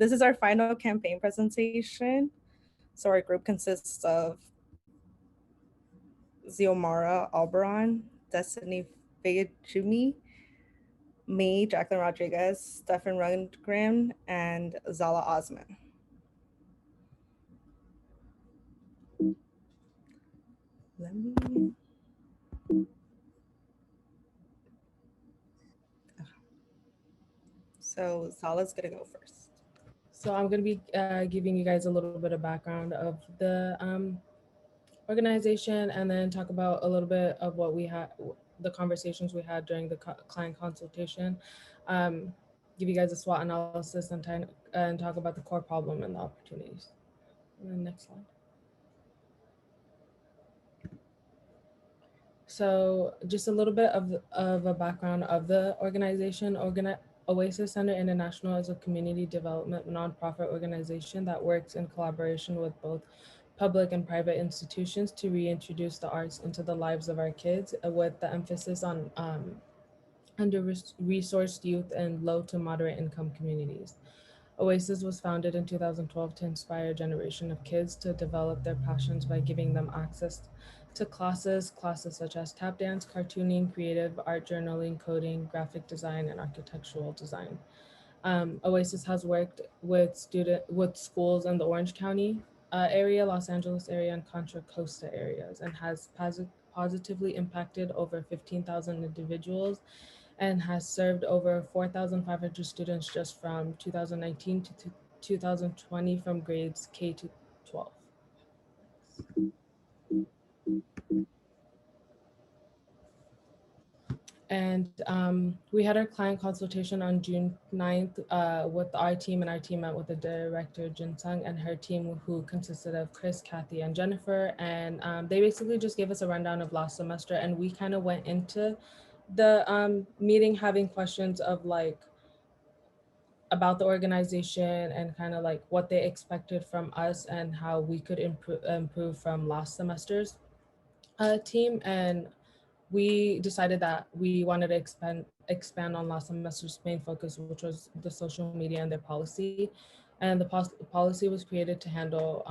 This is our final campaign presentation. So our group consists of Xiomara Alberon, Destiny Fayachumi, me, Jacqueline Rodriguez, Stefan Rundgren, and Zala Osman. Let me... So Zala's gonna go first. So I'm going to be giving you guys a little bit of background of the organization, and then talk about a little bit of what we had, the conversations we had during the client consultation. Give you guys a SWOT analysis and talk about the core problem and the opportunities. And then next slide. So just a little bit of a background of the organization. OASIS Center International is a community development nonprofit organization that works in collaboration with both public and private institutions to reintroduce the arts into the lives of our kids, with the emphasis on under-resourced youth and low to moderate income communities. OASIS was founded in 2012 to inspire a generation of kids to develop their passions by giving them access to classes such as tap dance, cartooning, creative art, journaling, coding, graphic design, and architectural design. OASIS has worked with schools in the Orange County area, Los Angeles area, and Contra Costa areas, and has positively impacted over 15,000 individuals and has served over 4,500 students just from 2019 to 2020 from grades K to 12. And we had our client consultation on June 9th with our team, and our team met with the director, Jin Sung, and her team, who consisted of Chris, Kathy, and Jennifer. And they basically just gave us a rundown of last semester, and we kind of went into the meeting having questions of like about the organization and kind of like what they expected from us and how we could improve from last semester's team. And we decided that we wanted to expand on last semester's main focus, which was the social media and their policy. And the policy was created to handle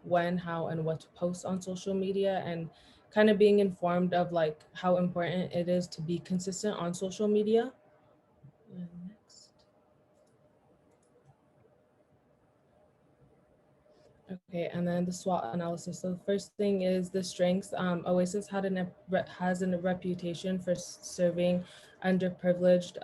when, how, and what to post on social media, and kind of being informed of like how important it is to be consistent on social media. And next. Okay, and then the SWOT analysis. So the first thing is the strengths. OASIS has a reputation for serving underprivileged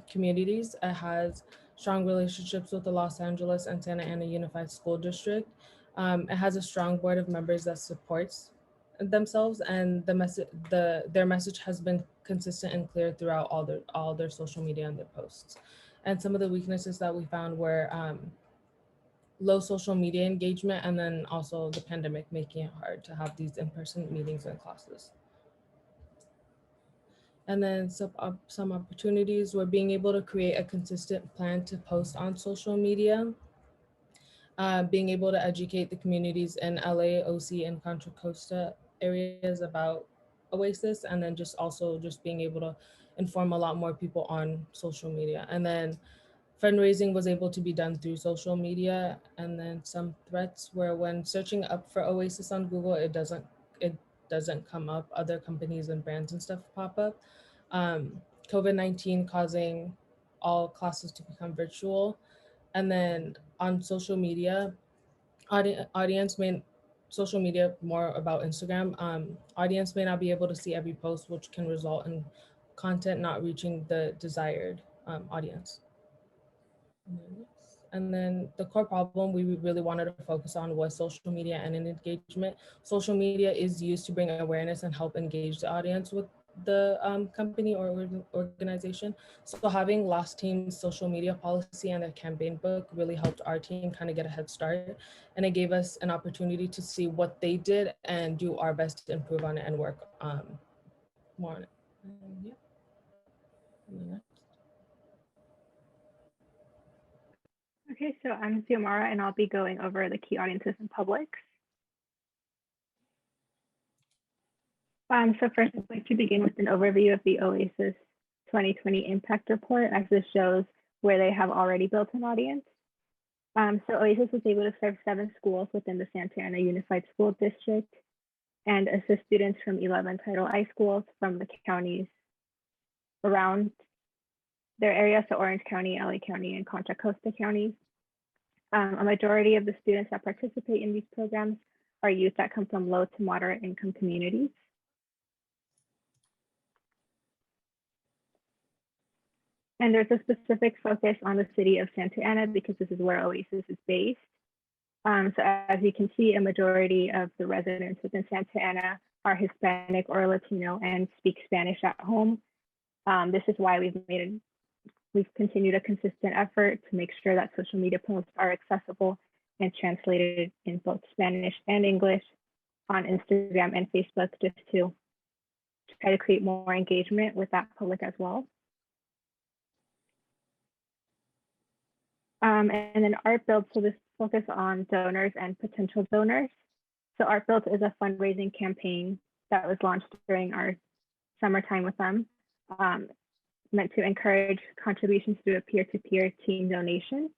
communities. It has strong relationships with the Los Angeles and Santa Ana Unified School District. It has a strong board of members that supports themselves, and their message has been consistent and clear throughout all their social media and their posts. And some of the weaknesses that we found were low social media engagement, and then also the pandemic making it hard to have these in-person meetings and classes. And then some opportunities were being able to create a consistent plan to post on social media, being able to educate the communities in LA, OC, and Contra Costa areas about OASIS, and then just also just being able to inform a lot more people on social media. And then fundraising was able to be done through social media. And then some threats were when searching up for OASIS on Google, it doesn't come up. Other companies and brands and stuff pop up. COVID-19 causing all classes to become virtual. And then on social media, audience may social media more about Instagram. Audience may not be able to see every post, which can result in content not reaching the desired audience. And then the core problem we really wanted to focus on was social media and engagement. Social media is used to bring awareness and help engage the audience with the company or organization. So having Lost Team's social media policy and their campaign book really helped our team kind of get a head start. And it gave us an opportunity to see what they did and do our best to improve on it and work more on it. And yeah. And then next. Okay, so I'm Xiomara, and I'll be going over the key audiences and publics. So first, I'd like to begin with an overview of the OASIS 2020 Impact Report, as this shows where they have already built an audience. So OASIS was able to serve 7 schools within the Santa Ana Unified School District and assist students from 11 Title I schools from the counties around their area, so Orange County, LA County, and Contra Costa counties. A majority of the students that participate in these programs are youth that come from low to moderate income communities. And there's a specific focus on the city of Santa Ana because this is where OASIS is based. So as you can see, a majority of the residents within Santa Ana are Hispanic or Latino and speak Spanish at home. This is why we've continued a consistent effort to make sure that social media posts are accessible and translated in both Spanish and English on Instagram and Facebook, just to try to create more engagement with that public as well. And then Art Build, so this focus on donors and potential donors. So Art Build is a fundraising campaign that was launched during our summertime with them, meant to encourage contributions through a peer-to-peer team donation.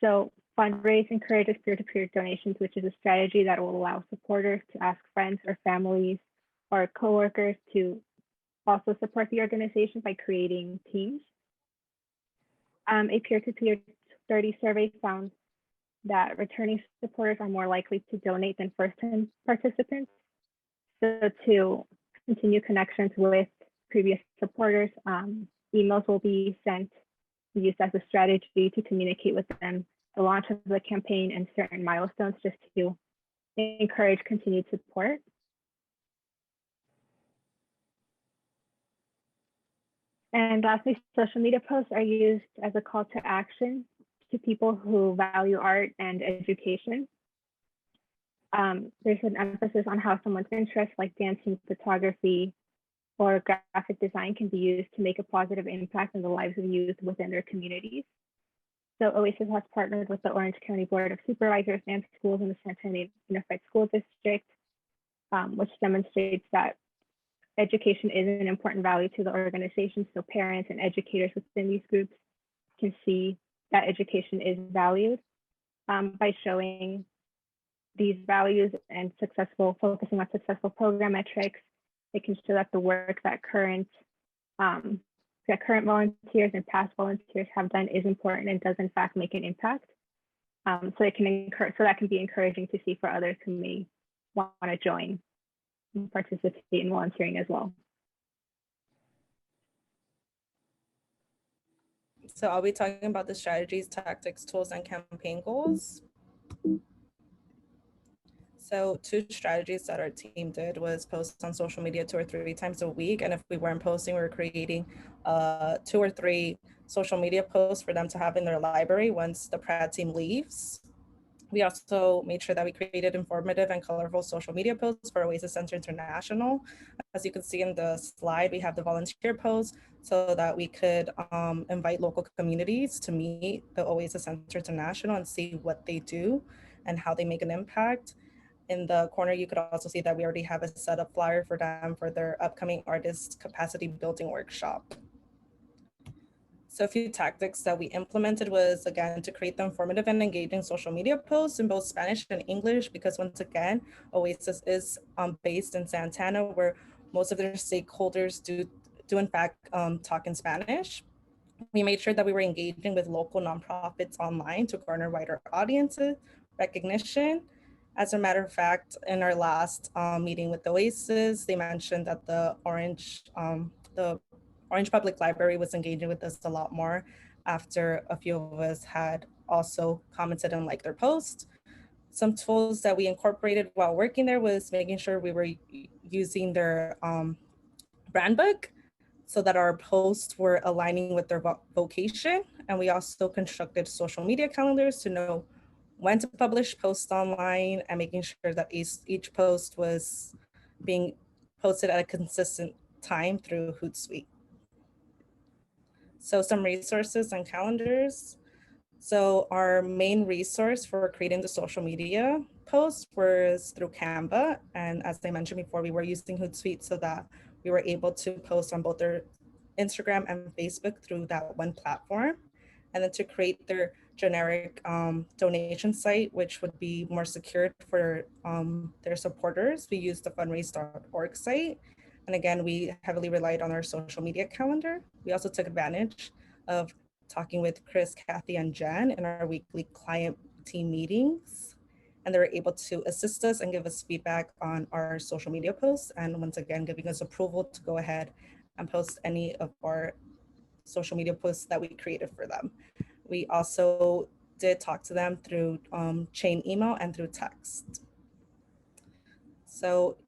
So Fundraise encourages peer-to-peer donations, which is a strategy that will allow supporters to ask friends or families or coworkers to also support the organization by creating teams. A peer-to-peer 30 survey found that returning supporters are more likely to donate than first-time participants. So to continue connections with previous supporters, emails will be sent, used as a strategy to communicate with them the launch of the campaign and certain milestones, just to encourage continued support. And lastly, social media posts are used as a call to action to people who value art and education. There's an emphasis on how someone's interests like dancing, photography, or graphic design can be used to make a positive impact in the lives of youth within their communities. So OASIS has partnered with the Orange County Board of Supervisors and schools in the Santa Ana Unified School District, which demonstrates that education is an important value to the organization. So parents and educators within these groups can see that education is valued by showing these values and focusing on successful program metrics. It can show that the work that current volunteers and past volunteers have done is important and does in fact make an impact. So that can be encouraging to see for others who may want to join and participate in volunteering as well. So I'll be talking about the strategies, tactics, tools, and campaign goals. So 2 strategies that our team did was post on social media 2 or 3 times a week. And if we weren't posting, we were creating 2 or 3 social media posts for them to have in their library once the PRAD team leaves. We also made sure that we created informative and colorful social media posts for OASIS Center International. As you can see in the slide, we have the volunteer posts so that we could invite local communities to meet the OASIS Center International and see what they do and how they make an impact. In the corner, you could also see that we already have a setup flyer for them for their upcoming artist capacity building workshop. So a few tactics that we implemented was, again, to create the informative and engaging social media posts in both Spanish and English, because once again, OASIS is based in Santa Ana, where most of their stakeholders do in fact talk in Spanish. We made sure that we were engaging with local nonprofits online to garner wider audiences, recognition. As a matter of fact, in our last meeting with OASIS, they mentioned that the Orange Public Library was engaging with us a lot more after a few of us had also commented and liked their post. Some tools that we incorporated while working there was making sure we were using their brand book so that our posts were aligning with their vocation. And we also constructed social media calendars to know when to publish posts online and making sure that each post was being posted at a consistent time through Hootsuite. So some resources and calendars. So our main resource for creating the social media post was through Canva. And as I mentioned before, we were using Hootsuite so that we were able to post on both their Instagram and Facebook through that one platform. And then to create their generic donation site, which would be more secured for their supporters. We used the fundraise.org site. And again, we heavily relied on our social media calendar. We also took advantage of talking with Chris, Kathy, and Jen in our weekly client team meetings. And they were able to assist us and give us feedback on our social media posts. And once again, giving us approval to go ahead and post any of our social media posts that we created for them. We also did talk to them through chain email and through text. So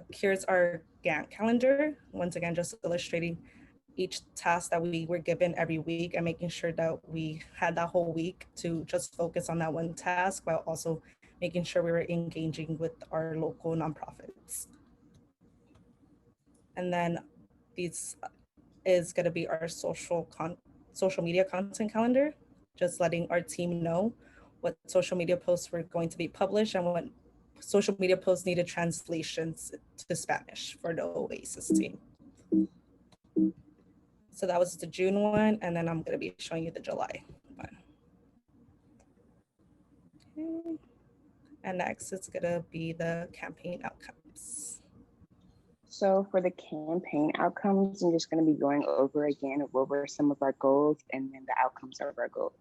here's our Gantt calendar. Once again, just illustrating each task that we were given every week and making sure that we had that whole week to just focus on that one task while also making sure we were engaging with our local nonprofits. And then these is going to be our social media content calendar, just letting our team know what social media posts were going to be published and what social media posts needed translations to Spanish for the OASIS team. So that was the June one, and then I'm going to be showing you the July one. Okay. And next, it's going to be the campaign outcomes. So for the campaign outcomes, I'm just going to be going over again over some of our goals and then the outcomes of our goals.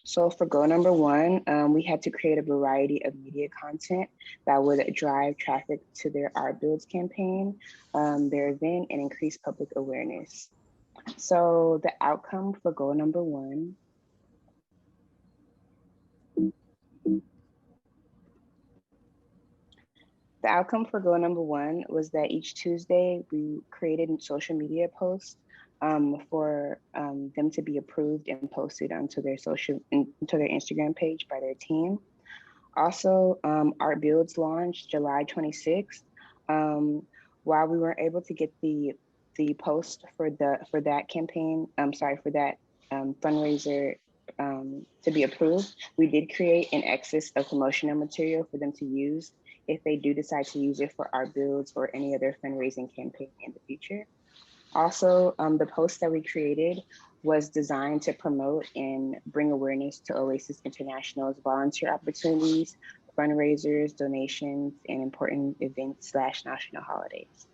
So for goal number one, we had to create a variety of media content that would drive traffic to their Art Builds campaign, their event, and increase public awareness. So the outcome for goal number one, was that each Tuesday we created social media posts for them to be approved and posted onto their Instagram page by their team. Also, Art Builds launched July 26th. While we weren't able to get the post for that campaign, for that fundraiser to be approved, we did create an excess of promotional material for them to use if they do decide to use it for Art Builds or any other fundraising campaign in the future. Also, the post that we created was designed to promote and bring awareness to OASIS International's volunteer opportunities, fundraisers, donations, and important events / national holidays.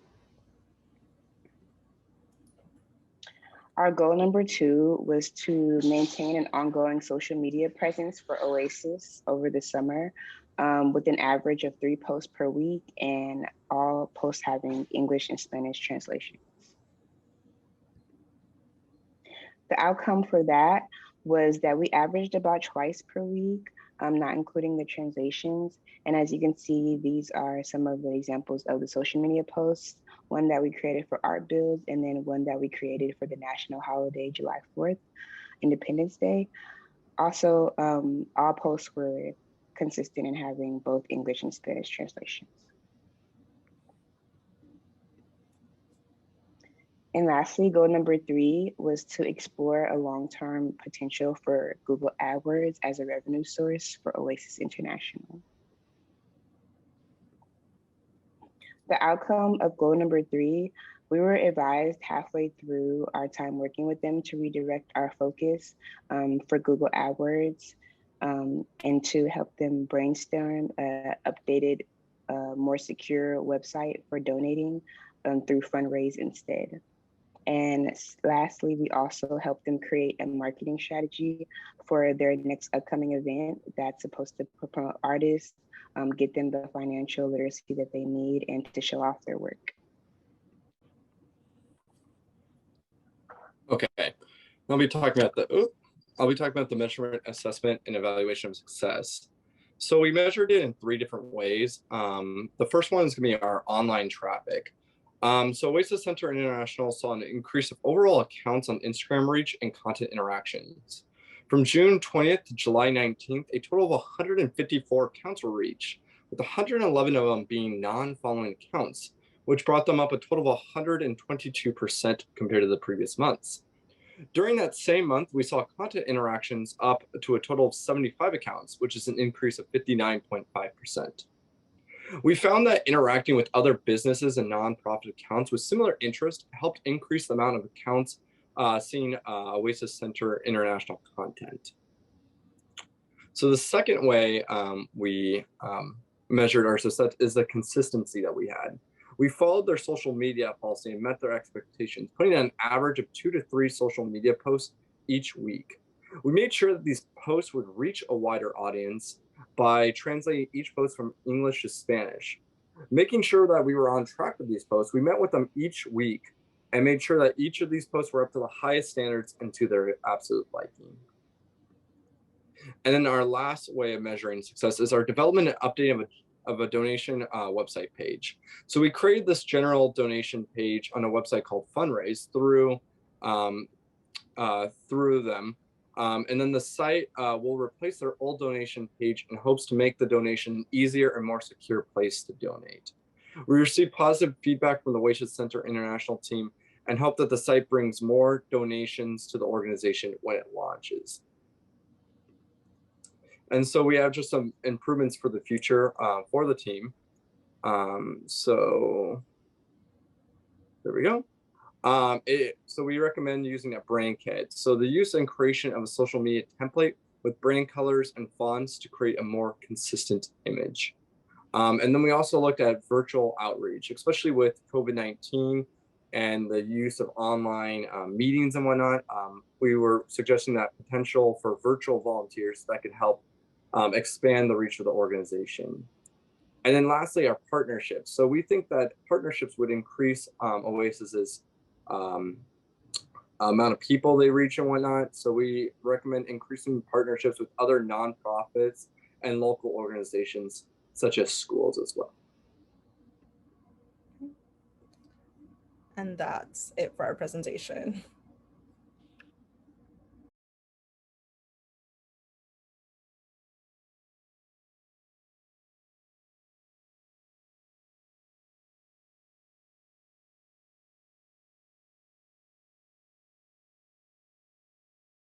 Our goal number two was to maintain an ongoing social media presence for OASIS over the summer with an average of 3 posts per week and all posts having English and Spanish translations. The outcome for that was that we averaged about twice per week, not including the translations. And as you can see, these are some of the examples of the social media posts, one that we created for Art Builds, and then one that we created for the national holiday, July 4th, Independence Day. Also, all posts were consistent in having both English and Spanish translations. And lastly, goal number 3 was to explore a long-term potential for Google AdWords as a revenue source for OASIS International. The outcome of goal number 3, we were advised halfway through our time working with them to redirect our focus for Google AdWords and to help them brainstorm an updated, more secure website for donating through Fundraise instead. And lastly, we also helped them create a marketing strategy for their next upcoming event that's supposed to promote artists, get them the financial literacy that they need, and to show off their work. Okay, I'll be talking about the measurement, assessment, and evaluation of success. So we measured it in 3 different ways. The first one is going to be our online traffic. So OASIS Center International saw an increase of overall accounts on Instagram reach and content interactions. From June 20th to July 19th, a total of 154 accounts were reached, with 111 of them being non-following accounts, which brought them up a total of 122% compared to the previous months. During that same month, we saw content interactions up to a total of 75 accounts, which is an increase of 59.5%. We found that interacting with other businesses and nonprofit accounts with similar interest helped increase the amount of accounts seeing OASIS Center International content. So the second way we measured our success is the consistency that we had. We followed their social media policy and met their expectations, putting an average of 2 to 3 social media posts each week. We made sure that these posts would reach a wider audience by translating each post from English to Spanish. Making sure that we were on track with these posts, we met with them each week and made sure that each of these posts were up to the highest standards and to their absolute liking. And then our last way of measuring success is our development and updating of a donation website page. So we created this general donation page on a website called Fundraise through them. And then the site will replace their old donation page in hopes to make the donation an easier and more secure place to donate. We received positive feedback from the OASIS Center International team and hope that the site brings more donations to the organization when it launches. And so we have just some improvements for the future for the team. So there we go. So we recommend using a brand kit. So the use and creation of a social media template with brand colors and fonts to create a more consistent image. And then we also looked at virtual outreach, especially with COVID-19 and the use of online meetings and whatnot. We were suggesting that potential for virtual volunteers that could help expand the reach of the organization. And then lastly, our partnerships. So we think that partnerships would increase OASIS's amount of people they reach and whatnot. So we recommend increasing partnerships with other nonprofits and local organizations, such as schools as well. And that's it for our presentation.